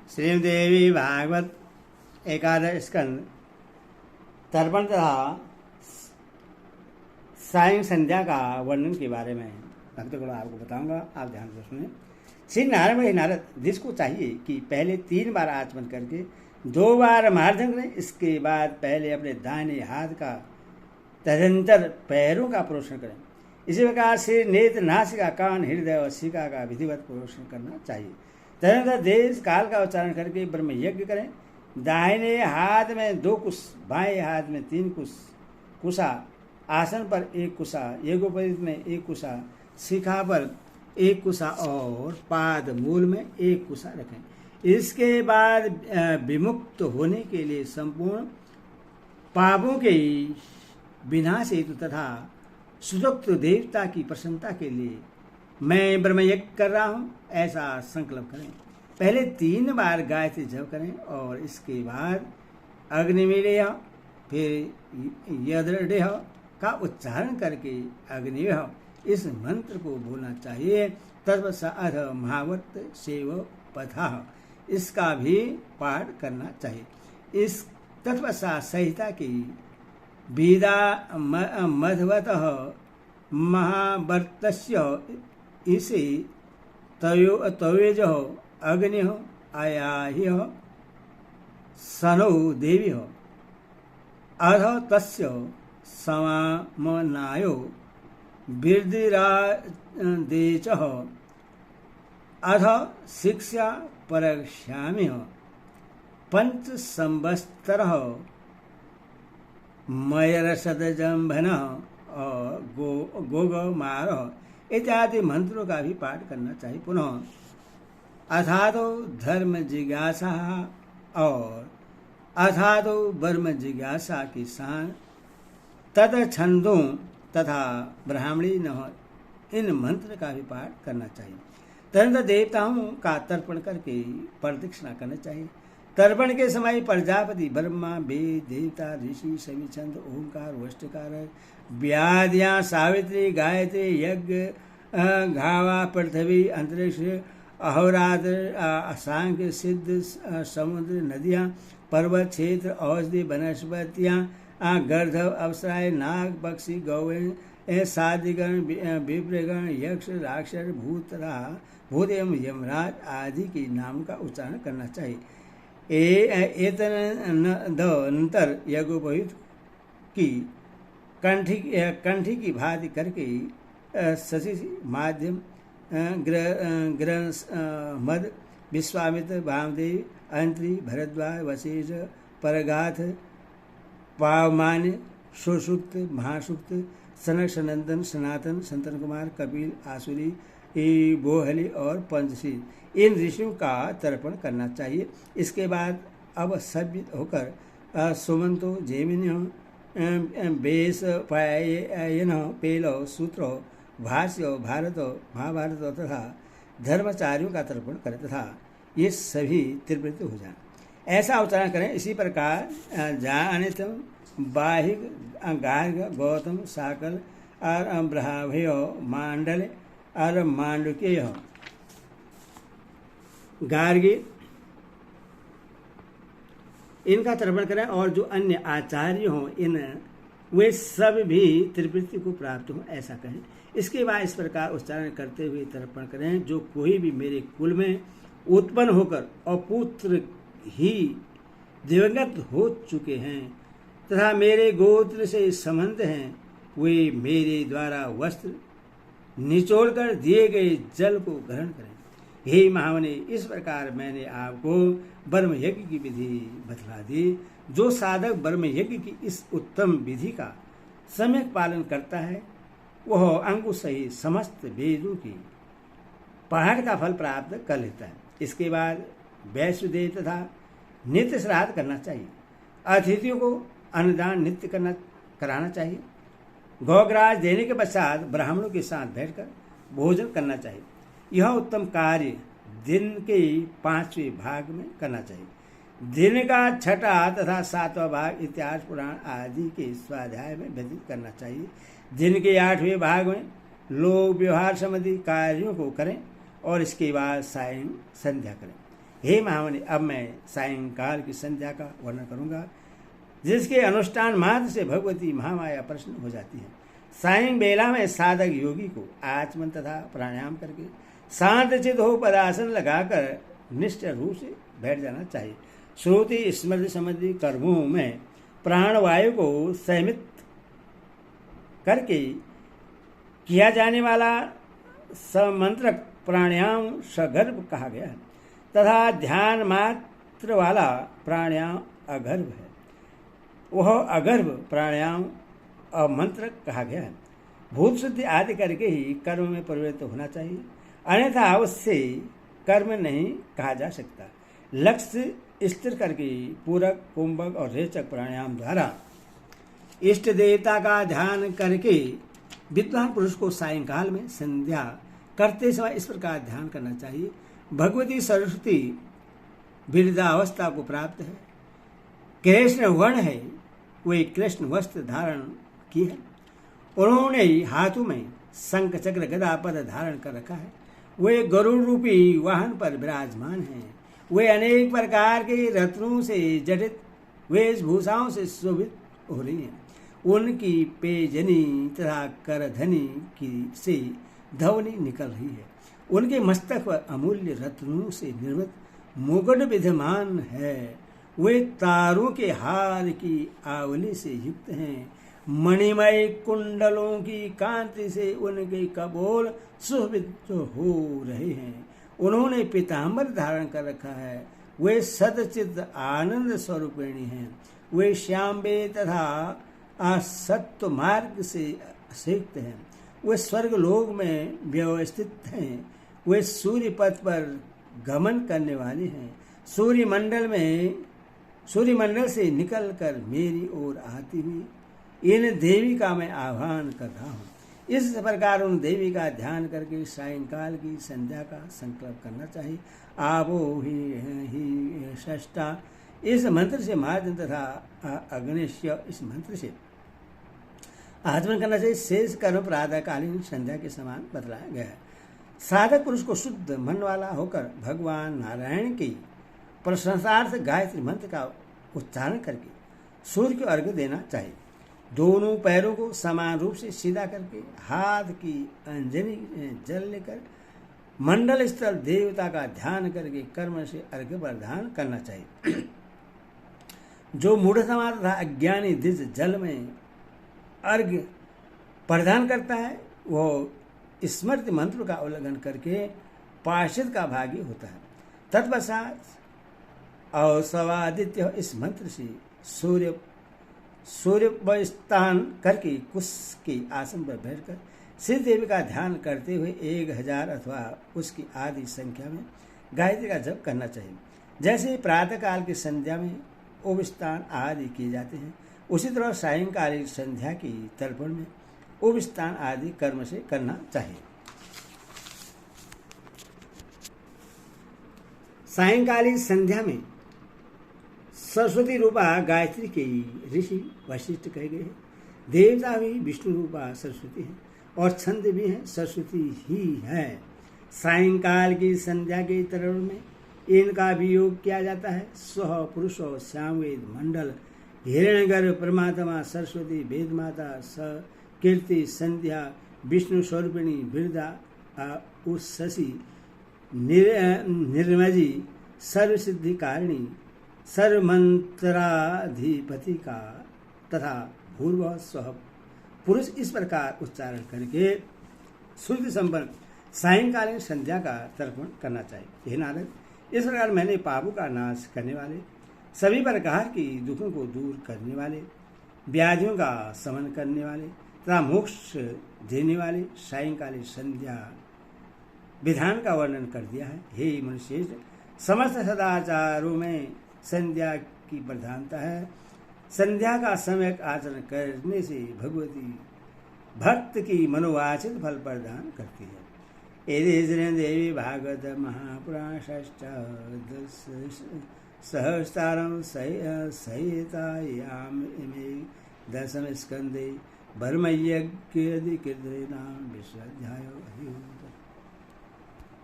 श्रीदेवी भागवत एकादश स्कंद तर्पण तथा सायं संध्या का वर्णन के बारे में भक्तों को आपको बताऊंगा, आप ध्यान से सुने। श्री नारायण नारद, जिसको चाहिए कि पहले 3 बार आचमन करके 2 बार मार्जन करें, इसके बाद पहले अपने दाहिने हाथ का तदंतर पैरों का पोषण करें। इसी प्रकार से नेत्र, नासिका, कान, हृदय और शिका का विधिवत पोषण करना चाहिए। तदनंतर देश काल का उच्चारण करके ब्रह्म यज्ञ करें। दाहिने हाथ में 2 कुश, बाएं हाथ में 3 कुशा, आसन पर 1 कुशा, यज्ञोपवीत में 1 कुशा, शिखा पर 1 कुशा और पाद मूल में 1 कुशा रखें। इसके बाद विमुक्त होने के लिए संपूर्ण पापों के विनाश हेतु तथा सुदुक्त देवता की प्रसन्नता के लिए मैं ब्रह्मयज्ञ कर रहा हूँ, ऐसा संकल्प करें। पहले 3 बार गायत्री जप करें और इसके बाद अग्निवीर्य फिर यद्रडेह का उच्चारण करके अग्निवेह इस मंत्र को बोलना चाहिए। तत्वसाध महावर्त सेव पथा, इसका भी पाठ करना चाहिए। इस तत्वसा संहिता की वेदा मधवतः महावर्तस्य इसे तवेज अग्नि आयाह्य सनौ देवी अध तस्य समामनायो बिर्दिरादेच अध शिक्षा परक्ष्यामि 5 संवत्सरः मयरसदजंभन और गोगमार इत्यादि मंत्रों का भी पाठ करना चाहिए। पुनः अथातो धर्म जिज्ञासा और अथातो ब्रह्म जिज्ञासा की शान तद छंदों तथा ब्राह्मणी न इन मंत्र का भी पाठ करना चाहिए। तदनंतर देवताओं का तर्पण करके प्रदक्षिणा करना चाहिए। तर्पण के समय प्रजापति, ब्रह्मा, वेद, देवता, ऋषि, सभी छंद, ओंकार, वष्टकार, व्याधियाँ, सावित्री, गायत्री, यज्ञ, घावा, पृथ्वी, अंतरिक्ष, अहोरात्र, सांख्य, सिद्ध, समुद्र, नदियाँ, पर्वत, क्षेत्र, औषधि, वनस्पतियाँ, गर्धव, अप्सराएं, नाग, पक्षी, गौएं, साधिगण, विप्रगण, यक्ष, राक्षस, भूत एवं यमराज आदि के नाम का उच्चारण करना चाहिए। तदनंतर यज्ञोपवीत की कंठी की भांति करके शशि, माध्यम, मद, विश्वामित्र, वामदेव, अंत्री, भरद्वाज, वशिष्ठ, परगाथ, पावमान्य, सुषुप्त, महासुप्त, सनक, सनंदन, सनातन, संतन कुमार, कपिल, आसुरी, बोहली और पंचशील इन ऋषियों का तर्पण करना चाहिए। इसके बाद अब सभ्य होकर सुमंतो, जेमिन्यो, बेस, पायन, पेलो, सूत्रो, भाष्यो, भारतो, महाभारत तथा धर्माचार्यों का तर्पण करें तथा ये सभी त्रिवृत्त हो जाए, ऐसा उच्चारण करें। इसी प्रकार जानितम, बाहिक, गार्ग, गौतम, साकल और ब्राह्मयो, मांडल और मांडुकेय, गार्गी इनका तर्पण करें और जो अन्य आचार्य हों इन वे सब भी त्रिवृत्ति को प्राप्त हों, ऐसा कहें। इसके बाद इस प्रकार उच्चारण करते हुए तर्पण करें। जो कोई भी मेरे कुल में उत्पन्न होकर अपुत्र ही दिवंगत हो चुके हैं तथा मेरे गोत्र से संबंध हैं, वे मेरे द्वारा वस्त्र निचोड़कर दिए गए जल को ग्रहण करें। हे महामुनि, इस प्रकार मैंने आपको ब्रह्म यज्ञ की विधि बतला दी। जो साधक ब्रह्म यज्ञ की इस उत्तम विधि का सम्यक पालन करता है वह अंकुश सहित समस्त वेदों की पहाड़ का फल प्राप्त कर लेता है। इसके बाद वैश्वदेव तथा नित्य श्राद्ध करना चाहिए। अतिथियों को अन्नदान नित्य कराना चाहिए। गौग्रास देने के पश्चात ब्राह्मणों के साथ बैठकर भोजन करना चाहिए। यह उत्तम कार्य दिन के 5वें भाग में करना चाहिए। दिन का 6वां तथा 7वां भाग इतिहास, पुराण आदि के स्वाध्याय में व्यतीत करना चाहिए। दिन के 8वें भाग में लोक व्यवहार संबंधी कार्यों को करें और इसके बाद सायं संध्या करें। हे महामुनि, अब मैं सायंकाल की संध्या का वर्णन करूंगा, जिसके अनुष्ठान मात्र से भगवती महामाया प्रसन्न हो जाती है। सायं बेला में साधक योगी को आचमन तथा प्राणायाम करके शांत चित हो पदासन लगाकर निश्चल रूप से बैठ जाना चाहिए। श्रुति स्मृति संबंधी कर्मों में प्राणवायु को संयमित करके किया जाने वाला समंत्रक प्राणायाम सगर्भ कहा गया है तथा ध्यान मात्र वाला प्राणायाम अगर्भ है। वह अगर्भ प्राणायाम अमंत्रक कहा गया है। भूत शुद्धि आदि करके ही कर्म में प्रवृत्त होना चाहिए, अन्यथा उससे कर्म नहीं कहा जा सकता। लक्ष्य स्थिर करके पूरक, कुंभक और रेचक प्राणायाम द्वारा इष्ट देवता का ध्यान करके विद्वान पुरुष को सायंकाल में संध्या करते समय इस प्रकार ध्यान करना चाहिए। भगवती सरस्वती वृद्धावस्था को प्राप्त है, कृष्ण वर्ण है, वे कृष्ण वस्त्र धारण की है, उन्होंने हाथों में शंख चक्र गदा पद धारण कर रखा है, वे गरुड़ रूपी वाहन पर विराजमान हैं, वे अनेक प्रकार के रत्नों से जटित वेशभूषाओं से शोभित हो रही हैं। उनकी पेजनी तथा करधनी की से धवनी निकल रही है। उनके मस्तक पर अमूल्य रत्नों से निर्मित मुकुट विद्यमान है। वे तारों के हार की आवली से युक्त हैं। मणिमय कुंडलों की कांति से उनके कपोल सुशोभित हो रहे हैं। उन्होंने पीताम्बर धारण कर रखा है। वे सदचित आनंद स्वरूपिणी हैं। वे श्याम्बे तथा असत्व मार्ग से असिक्त हैं। वे स्वर्ग लोक में व्यवस्थित हैं। वे सूर्य पथ पर गमन करने वाले हैं। सूर्यमंडल से निकलकर मेरी ओर आती हुई इन देवी का मैं आह्वान कर रहा हूँ। इस प्रकार उन देवी का ध्यान करके सायंकाल की संध्या का संकल्प करना चाहिए। आवो ही षष्ठा इस मंत्र से मार्जन तथा अग्निश्य इस मंत्र से आचमन करना चाहिए। शेष कर्म प्रातःकालीन संध्या के समान बतलाया गया है। साधक पुरुष को शुद्ध मन वाला होकर भगवान नारायण की प्रशंसार्थ गायत्री मंत्र का उच्चारण करके सूर्य को अर्घ्य देना चाहिए। दोनों पैरों को समान रूप से सीधा करके हाथ की अंजनी जल लेकर मंडल स्थल देवता का ध्यान करके कर्म से अर्घ्य प्रदान करना चाहिए। जो मूढ़तमा तथा अज्ञानी द्विज जल में अर्घ्य प्रदान करता है वो स्मृति मंत्र का उल्लंघन करके पार्षद का भागी होता है। तत्पश्चात और सवादित्य इस मंत्र से सूर्य करके कुश के आसन पर बैठकर श्री देवी का ध्यान करते हुए 1000 अथवा उसकी आदि संख्या में गायत्री का जप करना चाहिए। जैसे प्रातःकाल की संध्या में उपस्थान आदि किए जाते हैं, उसी तरह सायंकालीन संध्या की तर्पण में उपस्थान आदि कर्म से करना चाहिए। सायंकालीन संध्या में सरस्वती रूपा गायत्री के ऋषि वशिष्ठ कहे गए हैं। देवता भी विष्णु रूपा सरस्वती है और छंद भी है सरस्वती ही है। सायंकाल की संध्या के तरण में इनका भी योग किया जाता है। स्व पुरुषो श्यामवेद मंडल हिरण्यगर्भ परमात्मा सरस्वती वेद माता स कीर्ति संध्या विष्णु स्वरूपिणी वृद्धा उषसी निर्मजी सर्वसिद्धि कारिणी सर्वमंत्राधिपति का तथा भूर्व स्व पुरुष इस प्रकार उच्चारण करके शुद्ध संपन्न सायंकालीन संध्या का तर्पण करना चाहिए। हे नारद, इस प्रकार मैंने पापों का नाश करने वाले, सभी प्रकार की दुखों को दूर करने वाले, व्याधियों का शमन करने वाले तथा मोक्ष देने वाले सायंकालीन संध्या विधान का वर्णन कर दिया है। हे मनुष्य, समस्त सदाचारों में संध्या की प्रधानता है। संध्या का सम्यक आचरण करने से भगवती भक्त की मनोवांछित फल प्रदान करती है। एदेश देवी भागवत महापुराण सहस्तारं संहितायां दशम स्कंदे ब्रह्मयज्ञ कीर्तनां विश्वाध्यायो।